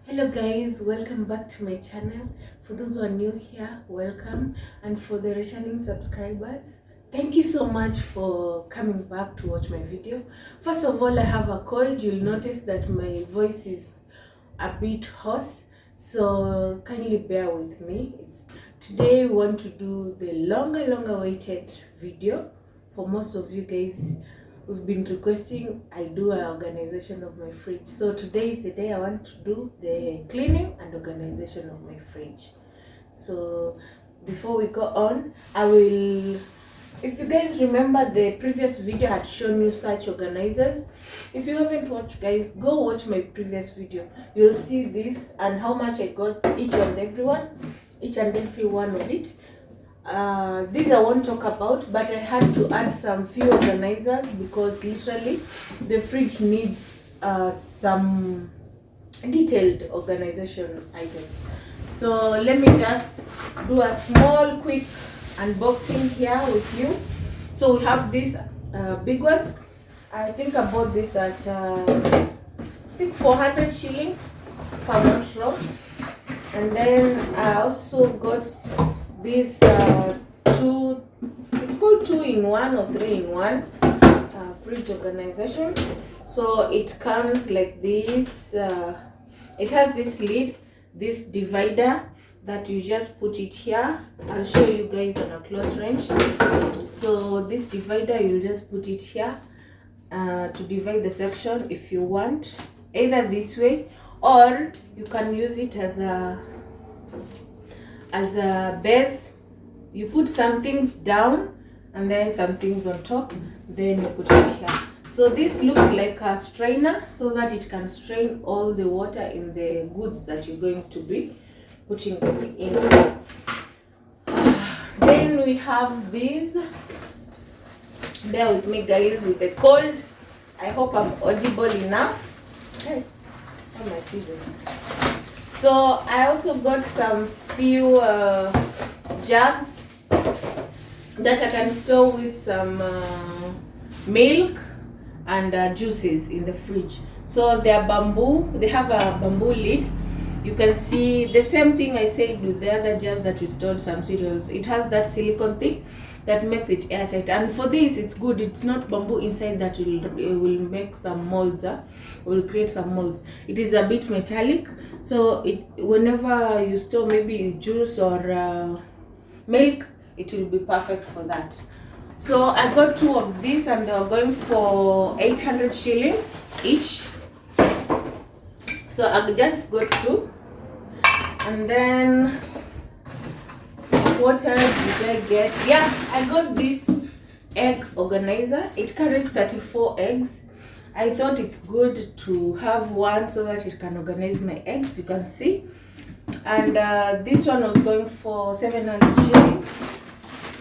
Hello guys, welcome back to my channel. For those who are new here, welcome, and for the returning subscribers, thank you so much for coming back to watch my video. First of all, I have a cold. You'll notice that my voice is a bit hoarse, so kindly bear with me. Today we want to do the longer awaited video. For most of you guys, we've been requesting I do an organization of my fridge. So today is the day I want to do the cleaning and organization of my fridge. So before we go on, if you guys remember the previous video, I had shown you such organizers. If you haven't watched, guys, go watch my previous video. You'll see this and how much I got each and every one of it. These I won't talk about, but I had to add some few organizers because literally the fridge needs some detailed organization items. So let me just do a small quick unboxing here with you. So we have this big one. I think I bought this at 400 shillings if I'm not wrong. And then I also got this it's called 2-in-1 or 3-in-1 fridge organization. So it comes like this. It has this lid, this divider that you just put it here. I'll show you guys on a close range. So this divider, you'll just put it here to divide the section if you want, either this way, or you can use it as a base. You put some things down and then some things on top, then you put it here. So this looks like a strainer so that it can strain all the water in the goods that you're going to be putting them in. Then we have these. Bear with me guys with the cold. I hope I'm audible enough. Okay. Oh my scissors. So I also got some few jugs that I can store with some milk and juices in the fridge. So they are bamboo. They have a bamboo lid. You can see the same thing I said with the other jars that we stored some cereals. It has that silicone thing that makes it airtight, and for this it's good. It's not bamboo inside that will make some molds. Will create some molds. It is a bit metallic, so whenever you store maybe juice or milk, it will be perfect for that. So I got 2 of these and they were going for 800 shillings each. So I just got 2. And then what else did I get? Yeah, I got this egg organizer. It carries 34 eggs. I thought it's good to have one so that it can organize my eggs, you can see. And this one was going for 700 shillings.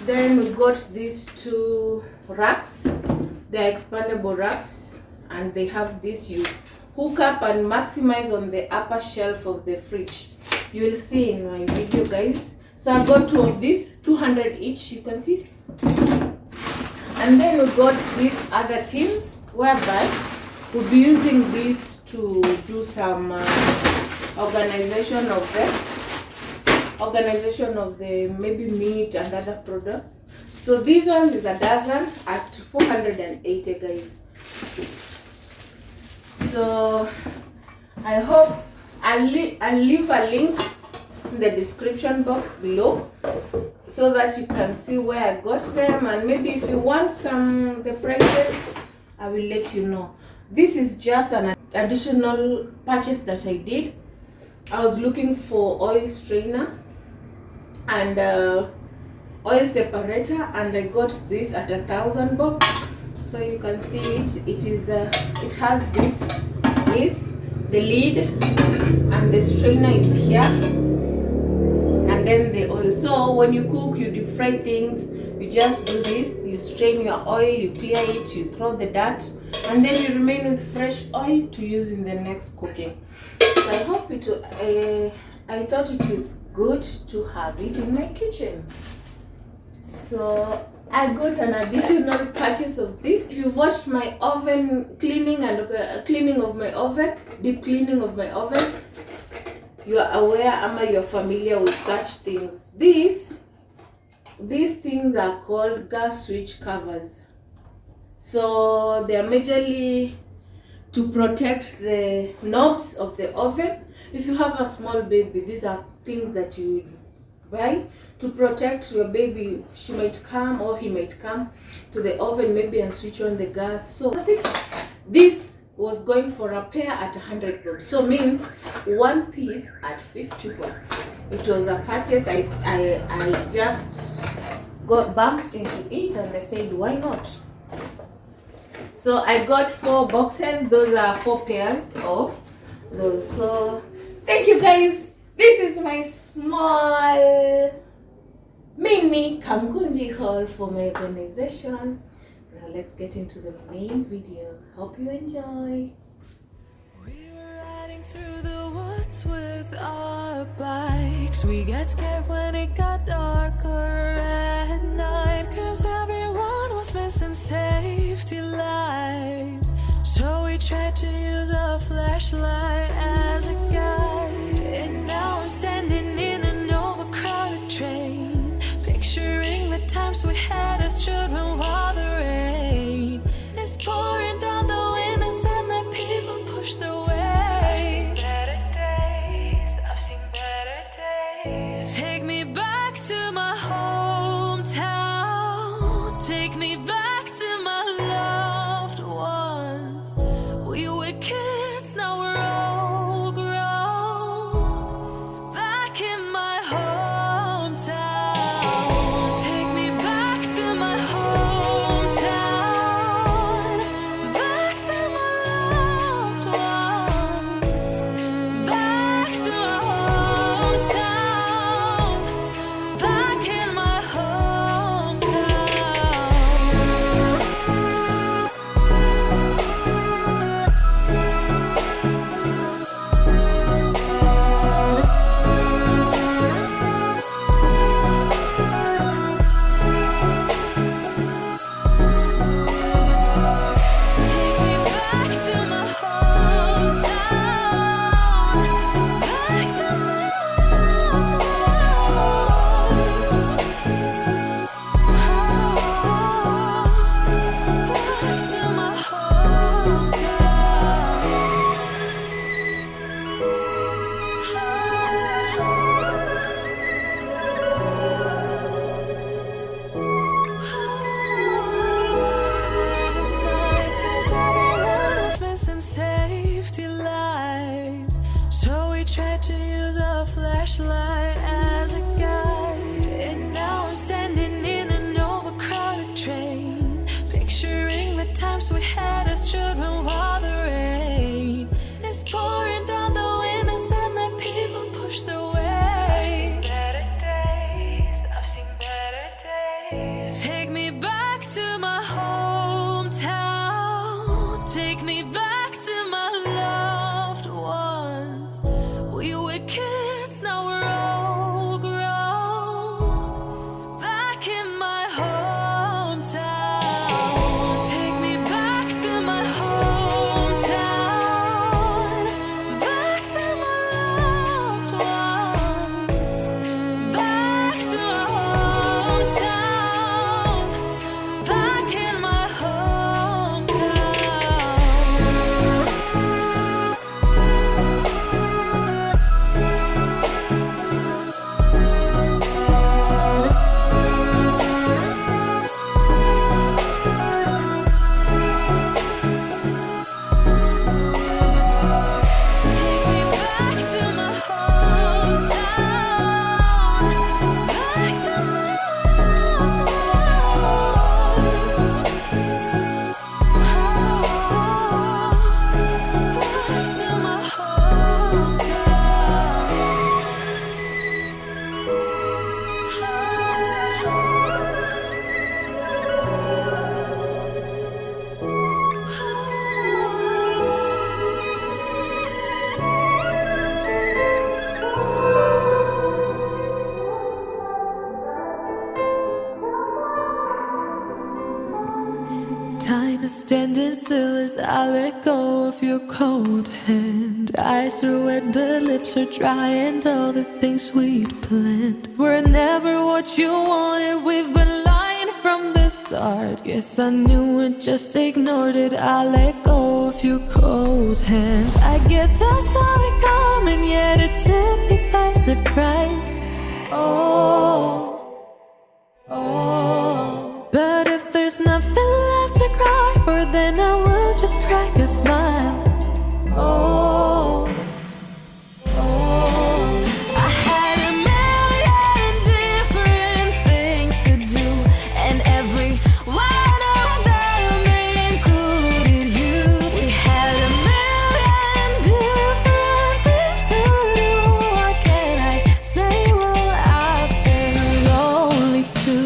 Then we got these 2 racks. They're expandable racks, and they have this, you hook up and maximize on the upper shelf of the fridge. You will see in my video, guys. So I got 2 of these, 200 each, you can see. And then we got these other tins, whereby we'll be using this to do some organization of the maybe meat and other products. So this one is a dozen at 480, guys. So I hope I'll leave a link in the description box below so that you can see where I got them, and maybe if you want the prices, I will let you know. This is just an additional purchase that I did. I was looking for oil strainer and oil separator, and I got this at 1,000 bucks. So you can see it has the lid, and the strainer is here, and then the oil. So when you cook, you deep fry things, you just do this, you strain your oil, you clear it, you throw the dirt, and then you remain with fresh oil to use in the next cooking. So I hope I thought it is good to have it in my kitchen. So I got an additional purchase of this. If you've watched my oven cleaning and cleaning of my oven, deep cleaning of my oven, you are aware, you're familiar with such things. These things are called gas switch covers. So they are majorly to protect the knobs of the oven. If you have a small baby, these are things that you would buy to protect your baby. She might come or he might come to the oven maybe and switch on the gas. So this was going for a pair at 100 bob. So means one piece at 50 bob. It was a purchase. I just got bumped into it and I said, why not? So I got 4 boxes. Those are 4 pairs of those. So thank you guys. This is my small mini KAMUKUNJI haul for my organization. Now let's get into the main video. Hope you enjoy. We were riding through the woods with our bikes. We got scared when it got darker at night, 'cause everyone was missing safety lights. So we tried to use a flashlight as a guide. And now I'm standing in an overcrowded train, picturing the times we had as children while the rain is pouring down the windows and the people push their way. I've seen better days. Take me back to my hometown. Take me back to my loved ones. We were kids, now we're all grown. Back in my hometown. Take me back to my hometown. Back to my loved ones. Back to my hometown. Back in my safety lights. So we tried to use a flashlight as a guide. And now I'm standing in an overcrowded train, picturing the times we had as children while the rain is pouring down the windows and the people push their way. I've seen better days. Take me back to my hometown. Take me back to my loved ones. We were kids, now we're all grown. Back in my hometown. Take me back to my hometown. Back to my loved ones. Back to my hometown. Back in my hometown. standing still as I let go of your cold hand. Eyes are wet but lips are dry, and all the things we'd planned were never what you wanted. We've been lying from the start. Guess I knew it, just ignored it. I let go of your cold hand. I guess I saw it coming, yet it took me by surprise. Oh, but if there's nothing left to cry for, then I will just crack a smile. Oh, I had a million different things to do, and every one of them included you. We had a million different things to do. What can I say? Well, I've been lonely too.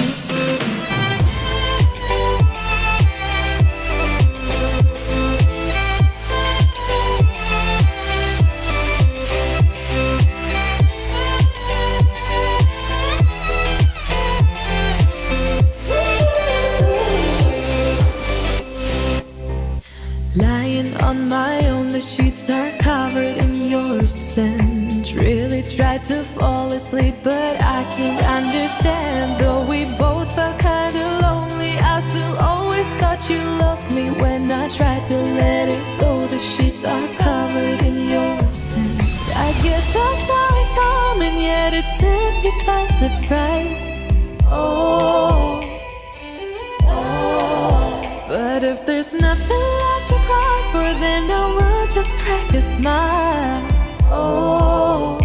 Lying on my own, the sheets are covered in your scent. Really tried to fall asleep, but I can't understand. Though we both felt kinda lonely, I still always thought you loved me. When I tried to let it go, the sheets are covered in your scent. I guess I saw it coming, yet it took me by surprise. Oh, but if there's nothing left to cry for, then I will just crack a smile. Oh,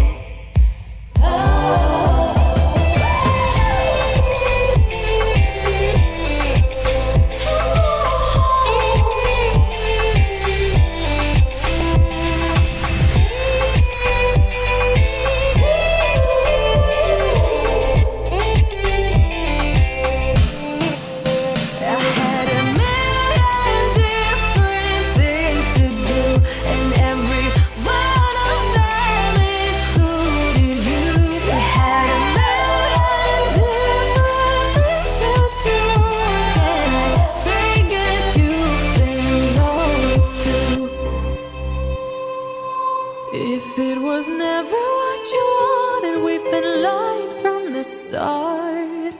if it was never what you wanted, we've been lying from the start.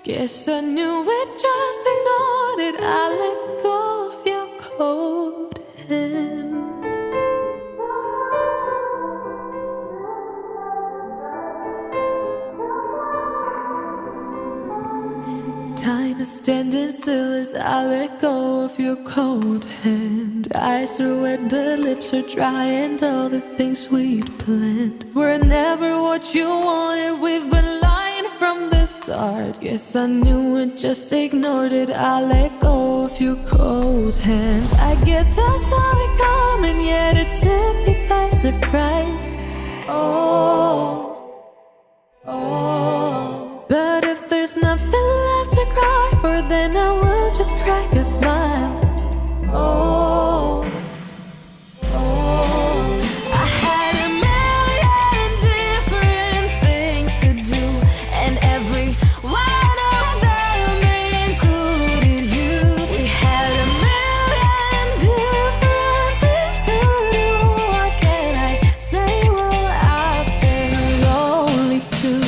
Guess I knew it, just ignored it. I let go of your cold hand. Time is standing still as I let go of your cold hand. Eyes are wet but lips are dry, and all the things we'd planned were never what you wanted. We've been lying from the start. Guess I knew it, just ignored it. I let go of your cold hand. I guess I saw it coming, yet it took me by surprise. Oh, but if there's nothing left to cry for, then I will just crack a smile. Oh, I had a million different things to do, and every one of them included you. We had a million different things to do. What can I say? Well, I've been lonely too.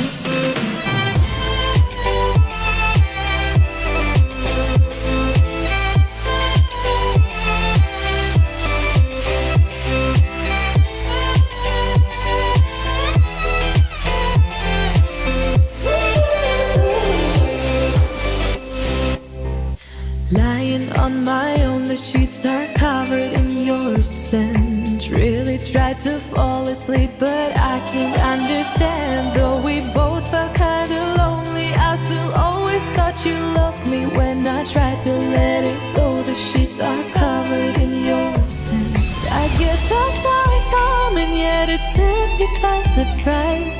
Lying on my own, the sheets are covered in your scent. Really tried to fall asleep, but I can't understand. Though we both felt kinda lonely, I still always thought you loved me. When I tried to let it go, the sheets are covered in your scent. I guess I saw it coming, yet it took me by surprise.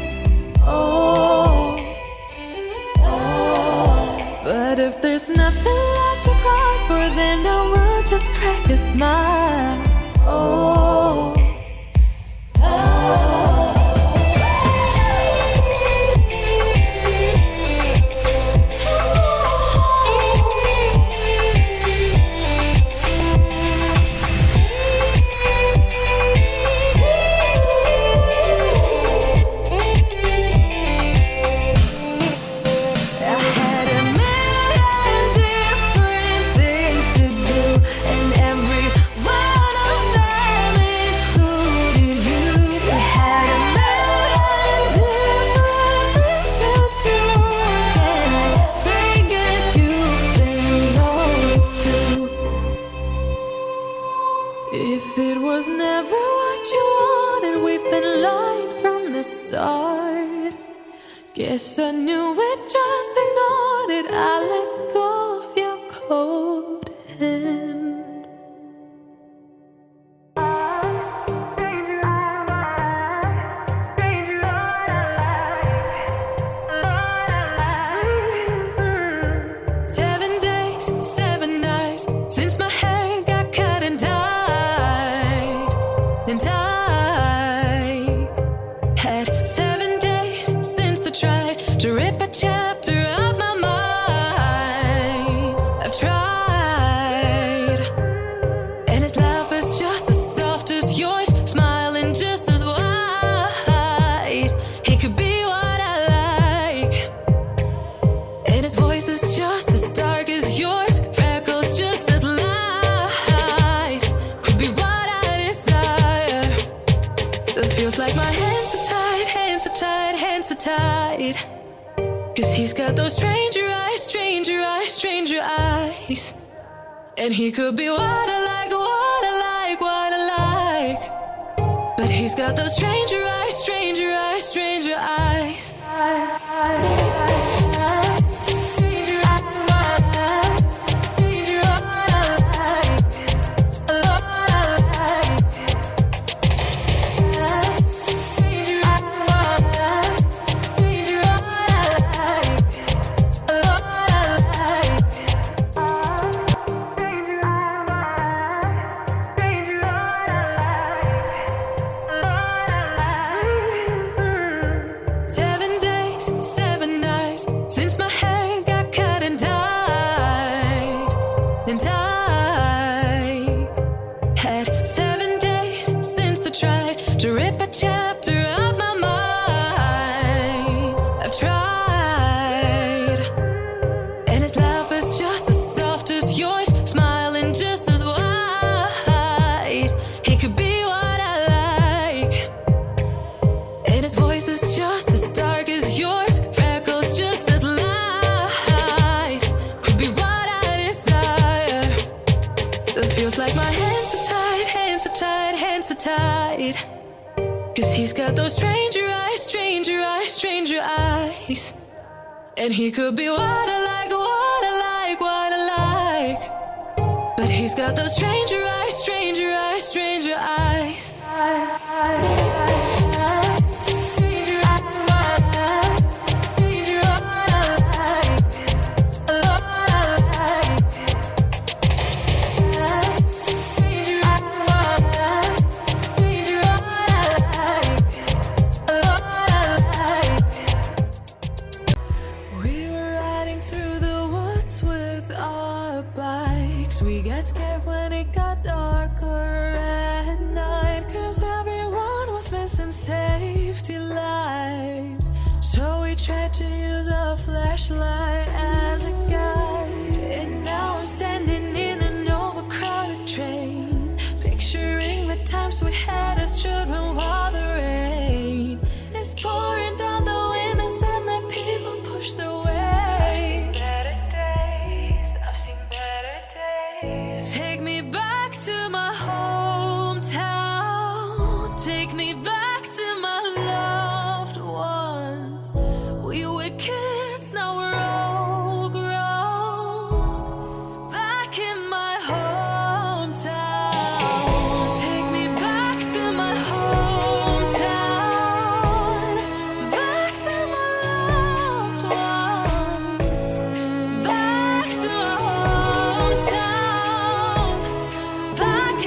Oh, but if there's nothing left to cry for, then I will just crack a smile. Oh, If it was never what you wanted, we've been lying from the start. Guess I knew it, just ignored it. I let go of your cold hand. Cause he's got those stranger eyes, stranger eyes, stranger eyes. And he could be what I like, what I like, what I like. But he's got those stranger eyes, stranger eyes, stranger eyes. Cause he's got those stranger eyes, stranger eyes, stranger eyes. And he could be what I like, what I like, what I like. But he's got those stranger eyes, stranger eyes, stranger eyes. We got scared when it got darker at night, cause everyone was missing safety lights. So we tried to use a flashlight as a guide. And now I'm standing in an overcrowded train, picturing the times we had as children while the rain is pouring down the windows and the people push their way. Take me back to my hometown. Take me back to my loved ones. We were kids, now we're all grown. Back in my hometown. Take me back to my hometown. Back to my loved ones. Back to my hometown. Back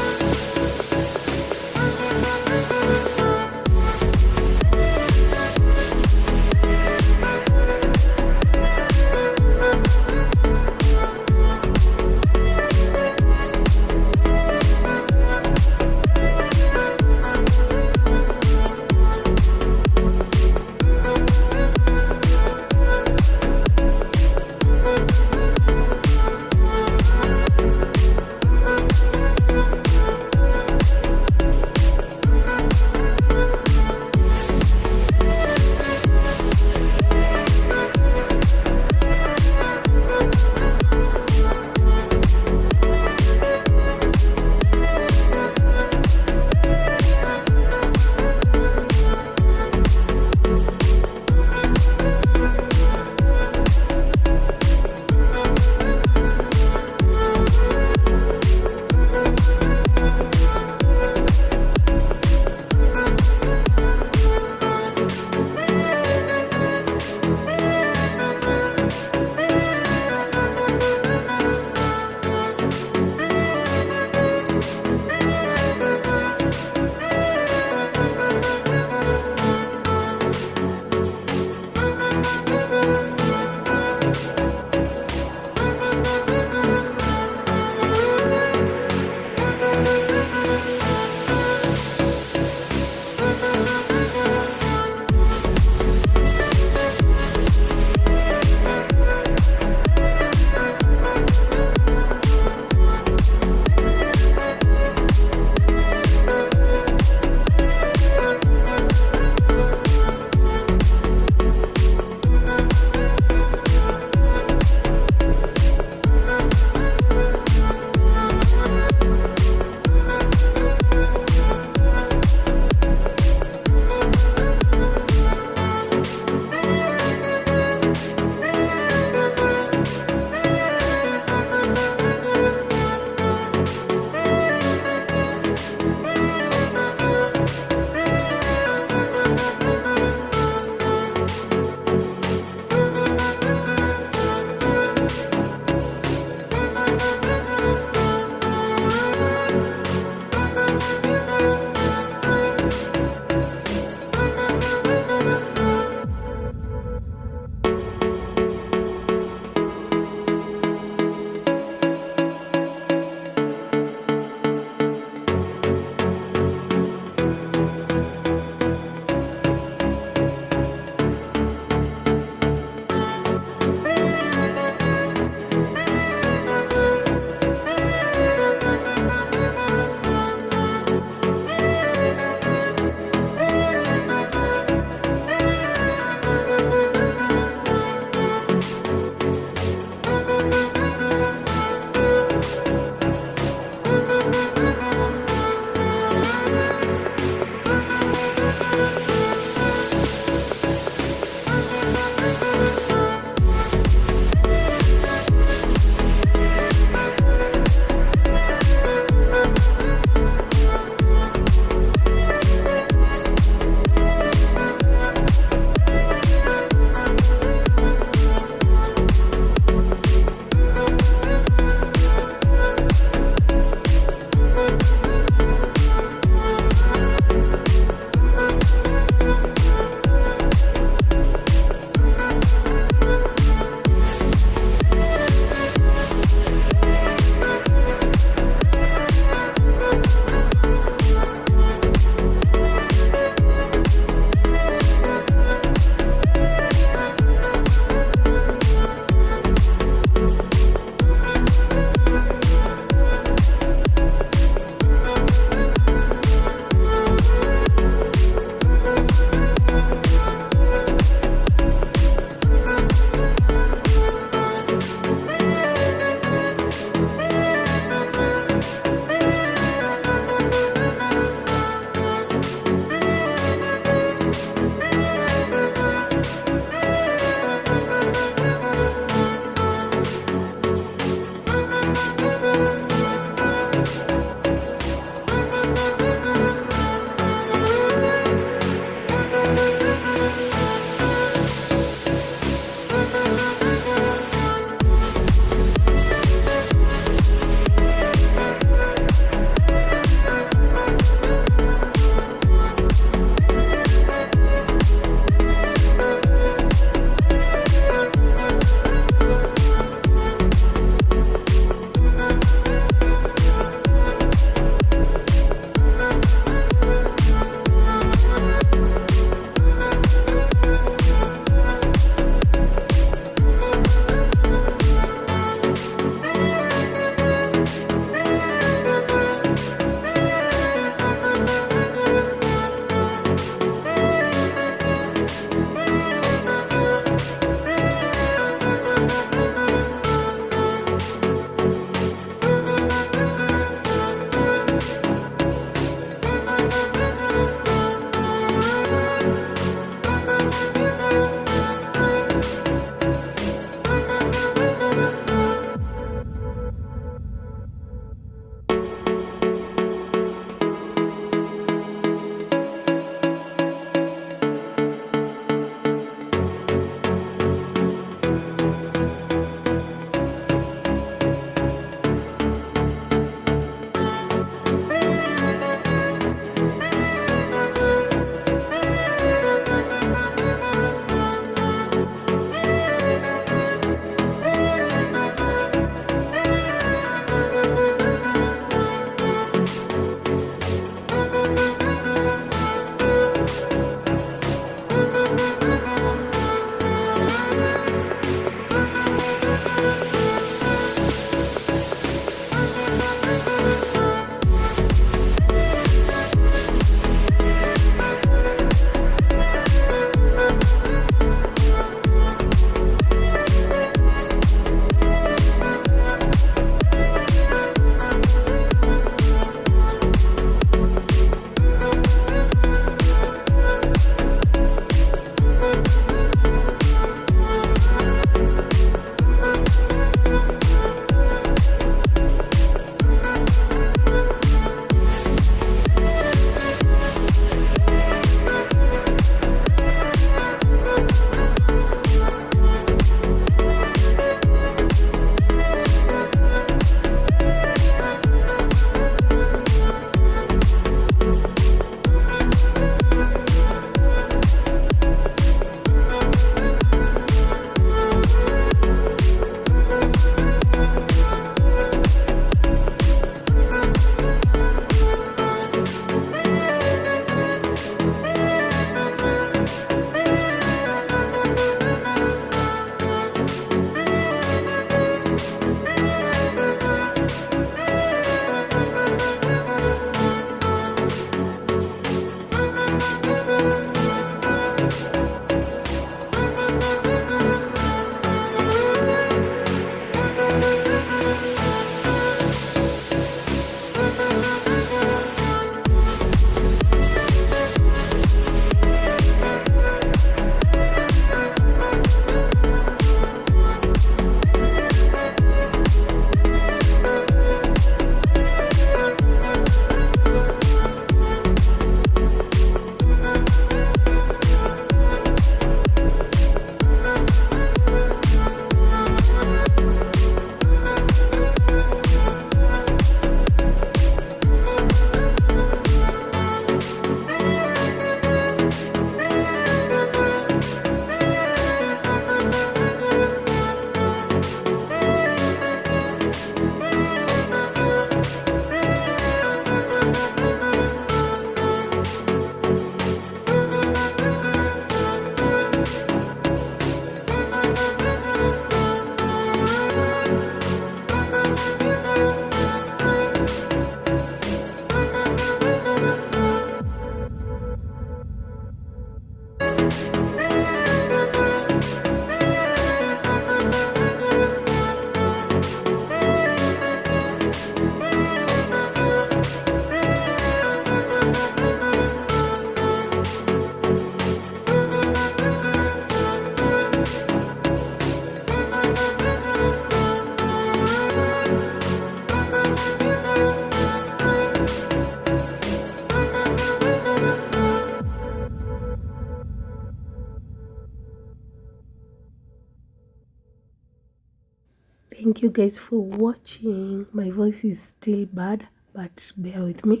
Thank you guys for watching. My voice is still bad, but bear with me.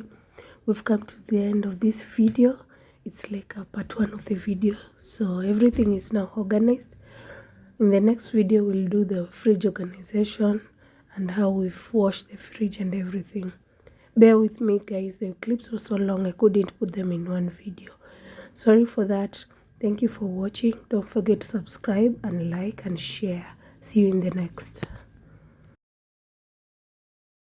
We've come to the end of this video. It's like a part 1 of the video, so everything is now organized. In the next video, we'll do the fridge organization and how we've washed the fridge and everything. Bear with me guys, the clips were so long I couldn't put them in one video. Sorry for that. Thank you for watching. Don't forget to subscribe and like and share. See you in the next.